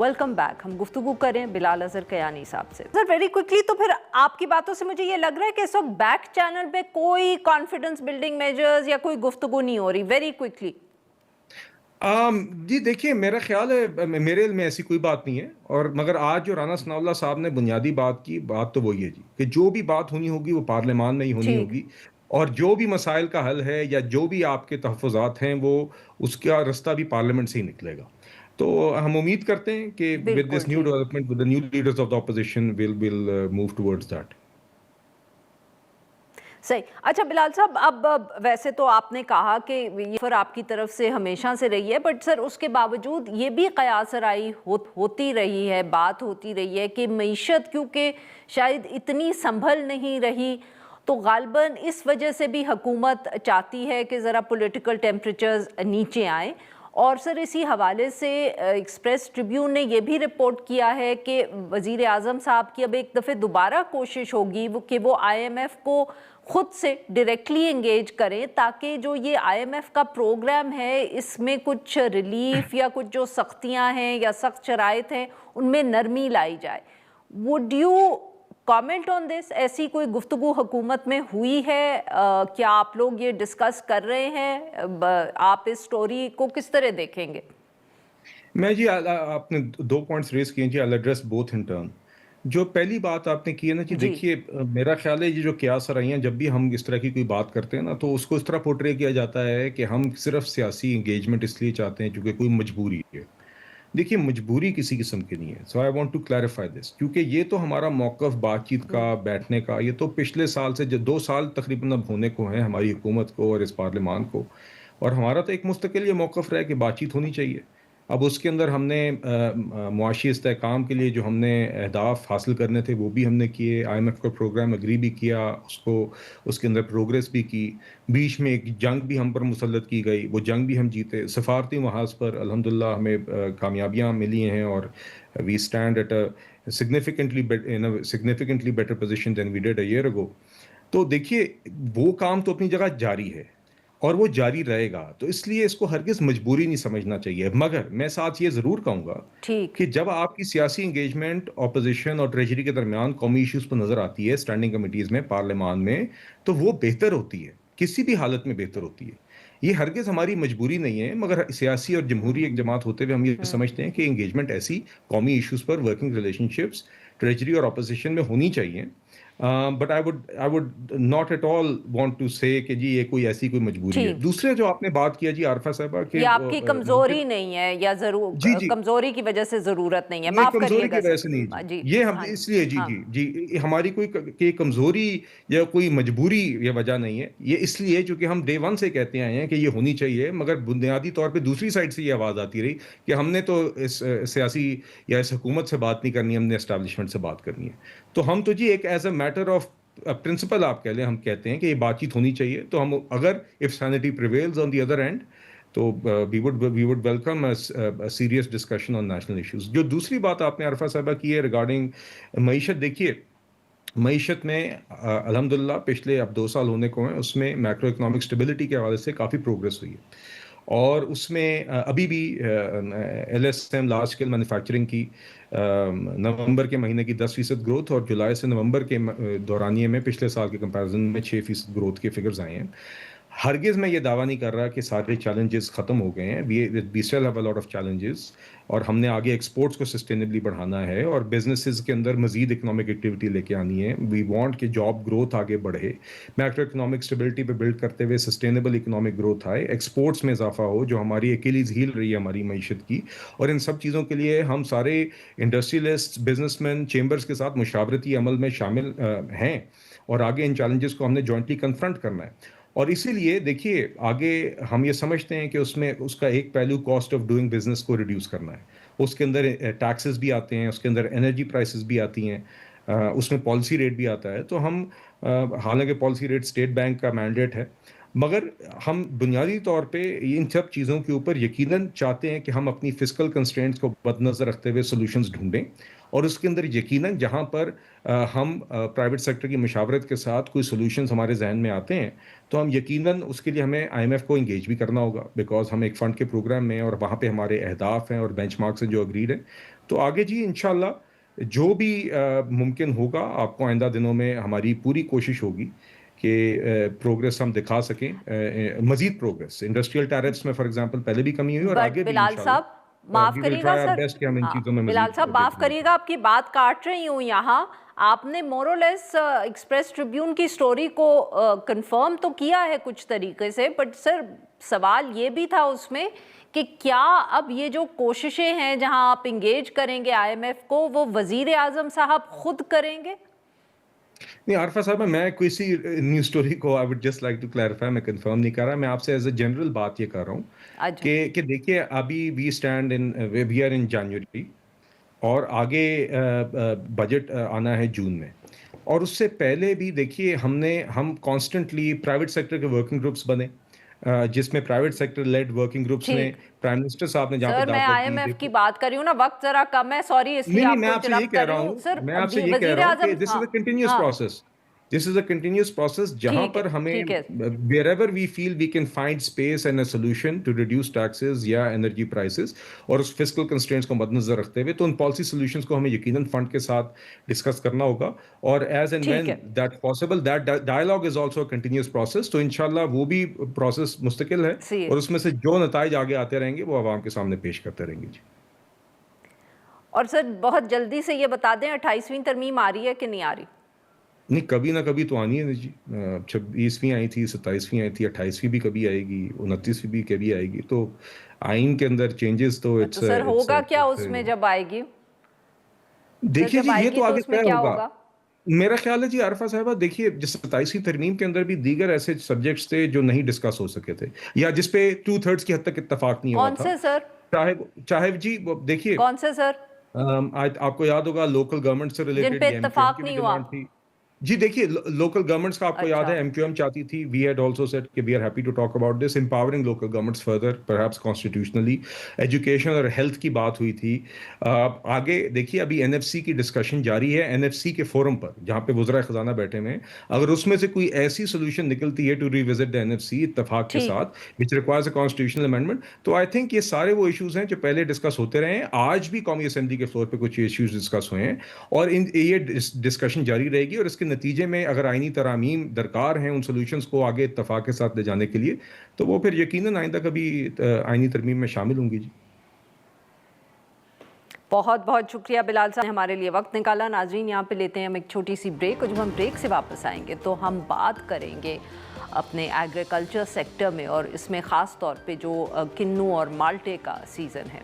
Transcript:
Welcome back. हम गुफ्तगू करें बिलाल अजहर कयानी साहब से। सर वेरी क्विकली, तो फिर आपकी बातों से मुझे ये लग रहा है कि इस वक्त बैक चैनल पे कोई कॉन्फिडेंस बिल्डिंग मेजर्स या कोई गुफ्तगू नहीं हो रही। Very quickly. जी देखिए, मेरा ख़्याल है मेरे इल्म में ऐसी कोई बात नहीं है। और मगर आज जो राना सनाउल्लाह साहब ने बुनियादी बात की, बात तो वही है जी, कि जो भी बात होनी होगी वो पार्लियामान में ही होनी ठीक। होगी। और जो भी मसाइल का हल है या जो भी आपके तहफ़्फ़ुज़ात हैं, वो उसका रास्ता भी पार्लियामेंट से ही निकलेगा। तो हम उम्मीद करते हैं कि विद बिल्कुल दिस न्यू ठीक। Development, with the new leaders of the opposition, will move towards that. सही। अच्छा बिलाल साहब, अब वैसे तो आपने कहा कि ये फिर आपकी तरफ से हमेशा से रही है, बट सर उसके बावजूद ये भी कयासराई होती रही है, बात होती रही है कि मईशत क्योंकि शायद इतनी संभल नहीं रही, तो गालिबन इस वजह से भी हुकूमत चाहती है कि ज़रा पॉलिटिकल टेम्परेचर्स नीचे आए। और सर इसी हवाले से एक्सप्रेस ट्रिब्यून ने यह भी रिपोर्ट किया है कि वज़ीर आज़म साहब की अब एक दफ़े दोबारा कोशिश होगी कि वो IMF को खुद से डायरेक्टली एंगेज करें, ताकि जो ये IMF का प्रोग्राम है इसमें कुछ रिलीफ या कुछ जो सख्तियां हैं या सख्त शराइत हैं उनमें नरमी लाई जाए। Would you comment on this? ऐसी कोई गुफ्तगू हुकूमत में हुई है? क्या आप लोग ये डिस्कस कर रहे हैं? आप इस स्टोरी को किस तरह देखेंगे? मैं जी आपने 2 पॉइंट्स रेज़ किए जी, I will address both in turn. जो पहली बात आपने की है ना जी, जी। देखिए मेरा ख़्याल है ये जो क़यास-आराइयाँ जब भी हम इस तरह की कोई बात करते हैं ना, तो उसको इस तरह पोर्ट्रे किया जाता है कि हम सिर्फ़ सियासी एंगेजमेंट इसलिए चाहते हैं क्योंकि कोई मजबूरी है। देखिए, मजबूरी किसी किस्म की नहीं है। So I want to clarify this, क्योंकि ये तो हमारा मौक़िफ़ बातचीत का, बैठने का, ये तो पिछले साल से जो 2 साल तकरीबन अब होने को हैं हमारी हुकूमत को और इस पार्लियामान को। और हमारा तो एक मुस्तकिल ये मौक़िफ़ रहा है कि बातचीत होनी चाहिए। अब उसके अंदर हमने मुआशी इस्तेहकाम के लिए जो हमने अहदाफ़ हासिल करने थे वो भी हमने किए, IMF का प्रोग्राम एग्री भी किया, उसको उसके अंदर प्रोग्रेस भी की। बीच में एक जंग भी हम पर मुसल्लत की गई, वो जंग भी हम जीते। सफ़ारती महाज़ पर अल्हम्दुलिल्लाह हमें कामयाबियाँ मिली हैं और we stand at a significantly better position than we did a year ago. तो देखिए, वो काम तो अपनी जगह जारी है और वो जारी रहेगा, तो इसलिए इसको हरगिज़ मजबूरी नहीं समझना चाहिए। मगर मैं साथ ये ज़रूर कहूँगा ठीक। कि जब आपकी सियासी एंगेजमेंट ऑपोज़िशन और ट्रेज़री के दरमियान कौमी इश्यूज़ पर नज़र आती है, स्टैंडिंग कमिटीज़ में, पार्लियामान में, तो वो बेहतर होती है, किसी भी हालत में बेहतर होती है। ये हरगिज़ हमारी मजबूरी नहीं है, मगर सियासी और जमहूरी एक जमात होते हुए हम ये समझते हैं कि एंगेजमेंट ऐसी कौमी इश्यूज़ पर वर्किंग रिलेशनशिप्स ट्रेज़री और ऑपोज़िशन में होनी चाहिए। But I would not at all want to say कि जी ये कोई ऐसी कोई मजबूरी है। ठीक। दूसरे जो आपने बात किया जी आरफा साहिबा के ये आपकी मुझे कमजोरी नहीं है या जी, जी। कमजोरी की वजह से जरूरत नहीं है, नहीं, माफ कमज़ोरी की करिएगा वजह सर। से नहीं जी। जी। ये हम हाँ इसलिए जी, हाँ। जी, जी, हमारी कोई कमज़ोरी या कोई मजबूरी ये वजह नहीं है। ये इसलिए चूँकि हम डे 1 से कहते आए हैं कि ये होनी चाहिए, मगर बुनियादी तौर पे दूसरी साइड से ये आवाज़ आती रही कि हमने तो इस सियासी या इस हुकूमत से बात नहीं करनी, हमने एस्टेब्लिशमेंट से बात करनी है। तो हम तो जी एक as a matter of principle आप कह लें, हम कहते हैं कि ये बातचीत होनी चाहिए। तो हम अगर if sanity prevails on the other end, तो we would welcome a serious discussion on national issues. जो दूसरी बात आपने अरफा साहबा की है रिगार्डिंग मईशत, देखिए मईशत में अल्हम्दुलिल्लाह पिछले अब 2 साल होने को हैं, उसमें मैक्रो इकोनॉमिक स्टेबिलिटी के हवाले से काफ़ी प्रोग्रेस हुई है। और उसमें अभी भी LSM लार्ज स्केल मैन्युफैक्चरिंग की नवंबर के महीने की 10% ग्रोथ और जुलाई से नवंबर के दौरानिए में पिछले साल के कंपैरिजन में 6% ग्रोथ के फिगर्स आए हैं। हरगिज़ मैं ये दावा नहीं कर रहा कि सारे चैलेंजेस ख़त्म हो गए हैं। We still have a lot of challenges और हमने आगे एक्सपोर्ट्स को सस्टेनेबली बढ़ाना है और बिज़नेसेस के अंदर मज़ीद इकोनॉमिक एक्टिविटी लेके आनी है। वी वांट कि जॉब ग्रोथ आगे बढ़े, मैक्रो इकोनॉमिक स्टेबिलिटी पे बिल्ड करते हुए सस्टेनेबल इकोनॉमिक ग्रोथ आए, एक्सपोर्ट्स में इज़ाफ़ा हो, जो हमारी अकेलीज़ हील रही है हमारी मईशत की। और इन सब चीज़ों के लिए हम सारे इंडस्ट्रियलिस्ट, बिज़नेसमैन, चेंबर्स के साथ मुशावरती अमल में शामिल हैं और आगे इन चैलेंजेस को हमने जॉइंटली कन्फ्रंट करना है। और इसीलिए देखिए आगे हम ये समझते हैं कि उसमें उसका एक पहलू कॉस्ट ऑफ डूइंग बिजनेस को रिड्यूस करना है। उसके अंदर टैक्सेस भी आते हैं, उसके अंदर एनर्जी प्राइसेस भी आती हैं, उसमें पॉलिसी रेट भी आता है। तो हम हालांकि पॉलिसी रेट स्टेट बैंक का मैंडेट है, مگر ہم بنیادی طور پہ ان سب چیزوں کے اوپر یقیناً چاہتے ہیں کہ ہم اپنی فسکل کنسٹرینٹس کو مد نظر رکھتے ہوئے سولوشنز ڈھونڈیں، اور اس کے اندر یقیناً جہاں پر ہم پرائیویٹ سیکٹر کی مشاورت کے ساتھ کوئی سولوشنز ہمارے ذہن میں آتے ہیں تو ہم یقیناً اس کے لیے ہمیں آئی ایم ایف کو انگیج بھی کرنا ہوگا، بیکاز ہم ایک فنڈ کے پروگرام میں اور وہاں پہ ہمارے اہداف ہیں اور بینچ مارکس ہیں جو اگریڈ ہیں. تو آگے جی انشاءاللہ جو بھی ممکن ہوگا، آپ کو آئندہ دنوں میں ہماری پوری کوشش ہوگی کہ پروگرس ہم دکھا سکیں، مزید پروگرس انڈسٹریل ٹیرفس میں فار ایگزامپل پہلے بھی کمی ہوئی اور بٹ آگے بھی بلال صاحب انشاءاللہ معاف وی ول کریے گا ٹرائی آور سر، بیسٹ کہ ہم ان ہاں چیزوں میں بلال مزید صاحب معاف بہتری. کریے گا، آپ کی بات کاٹ رہی ہوں یہاں. آپ نے مورلیس ایکسپریس ٹریبیون کی سٹوری کو کنفرم تو کیا ہے کچھ طریقے سے، بٹ سر سوال یہ بھی تھا اس میں کہ کیا اب یہ جو کوششیں ہیں جہاں آپ انگیج کریں گے آئی ایم ایف کو، وہ وزیر اعظم صاحب خود کریں گے؟ نہیں عارفہ صاحبہ، میں کسی نیوز سٹوری کو I would just like to clarify, میں کنفرم نہیں کر رہا، میں آپ سے ایز اے جنرل بات یہ کر رہا ہوں اچھا کہ دیکھیے ابھی وی آر ان جنوری اور آگے بجٹ آنا ہے جون میں، اور اس سے پہلے بھی دیکھیے ہم کانسٹنٹلی پرائیویٹ سیکٹر کے ورکنگ گروپس بنے، جس میں private sector lead working groups میں ٹھیک. پرائم منسٹر صاحب نے جہاں پہ سر میں دعوت آئی ایم دی. ایف کی دیکھو بات کر رہی ہوں نا، وقت ذرا کم ہے، سوری اس لیے نہیں آپ میں کو آپ سے یہی انٹرپٹ کہہ کر رہا رہی ہوں. ہوں سر میں آپ سے یہ کہہ وزیر رہا ہوں کہ اعظم، دس از ہاں اے کنٹینیوس ہاں process. This is a continuous process جہاں ٹھیک ہے پر ہمیں ٹھیک ہے. Wherever we feel we can find space and a solution to reduce taxes یا انرجی پرائسز اور اس فسکل کنسٹرینٹس کو مد نظر رکھتے ہوئے، تو ان پالیسی سولوشنس کو ہمیں یقیناً فنڈ کے ساتھ ڈسکس کرنا ہوگا، اور ایز اینڈ ٹھیک وین ہے. That possible that dialogue is also a continuous process. تو انشاءاللہ وہ بھی پروسیس مستقل ہے، سی اور اس میں سے جو نتائج آگے آتے رہیں گے وہ عوام کے سامنے پیش کرتے رہیں گے. جی اور سر بہت جلدی سے یہ بتا دیں 28ویں ترمیم آ رہی ہے کہ نہیں آ رہی؟ نہیں کبھی نہ کبھی تو آنی ہے جی. 26ویں آئی تھی، 27ویں آئی تھی، 28ویں بھی کبھی آئے گی، 29ویں بھی کبھی آئے گی. تو آئین کے اندر چینجز تو تو سر ہوگا کیا اس میں جب آئے گی؟ سر دیکھیے جب جی آئے یہ گی تو تو آگے اس میں طے کیا ہوگا. ہوگا؟ میرا خیال ہے جی عارفہ صاحبہ، دیکھیے جس 27ویں ترمیم کے اندر بھی دیگر ایسے سبجیکٹس تھے جو نہیں ڈسکس ہو سکے تھے، یا جس پہ 2/3 کی حد تک اتفاق نہیں ہوا کون تھا. سے سر؟ چاہے جی دیکھیے کون سے سر آپ کو یاد ہوگا لوکل گورنمنٹ سے جن ریلیٹڈ پہ یہ ایم کیو ایم اتفاق کی بھی نہیں ہوا؟ ڈیمانڈ تھی. جی دیکھیے لوکل گورنمنٹس کا آپ کو یاد ہے اچھا ایم کیو ایم چاہتی تھی. وی ہیڈ آلسو سیڈ کہ we are happy to talk about this empowering local governments further perhaps constitutionally. Education اور ہیلتھ کی بات ہوئی تھی. آگے دیکھیے ابھی این ایف سی کی ڈسکشن جاری ہے، این ایف سی کے فورم پر جہاں پہ وزرائے خزانہ بیٹھے ہوئے ہیں. اگر اس میں سے کوئی ایسی سولوشن نکلتی ہے to revisit the N F C اتفاق کے ٹھیک. ساتھ which requires a constitutional amendment, تو آئی تھنک یہ سارے وہ ایشوز ہیں جو پہلے ڈسکس ہوتے رہے ہیں. آج بھی قومی اسمبلی کے فلور پہ کچھ ایشوز ڈسکس ہوئے ہیں، اور یہ ڈسکشن جاری رہے گی، اور اس کے نتیجے میں اگر آئینی ترامیم درکار ہیں ان سولوشنز کو آگے اتفاق کے ساتھ لے جانے کے لیے، تو وہ پھر یقیناً آئندہ کبھی آئینی ترمیم میں شامل ہوں گی. جی بہت بہت شکریہ بلال صاحب نے ہمارے لیے وقت نکالا. ناظرین یہاں پہ لیتے ہیں ہم ایک چھوٹی سی بریک، اور جب ہم بریک سے واپس آئیں گے تو ہم بات کریں گے اپنے ایگریکلچر سیکٹر میں، اور اس میں خاص طور پہ جو کنو اور مالٹے کا سیزن ہے.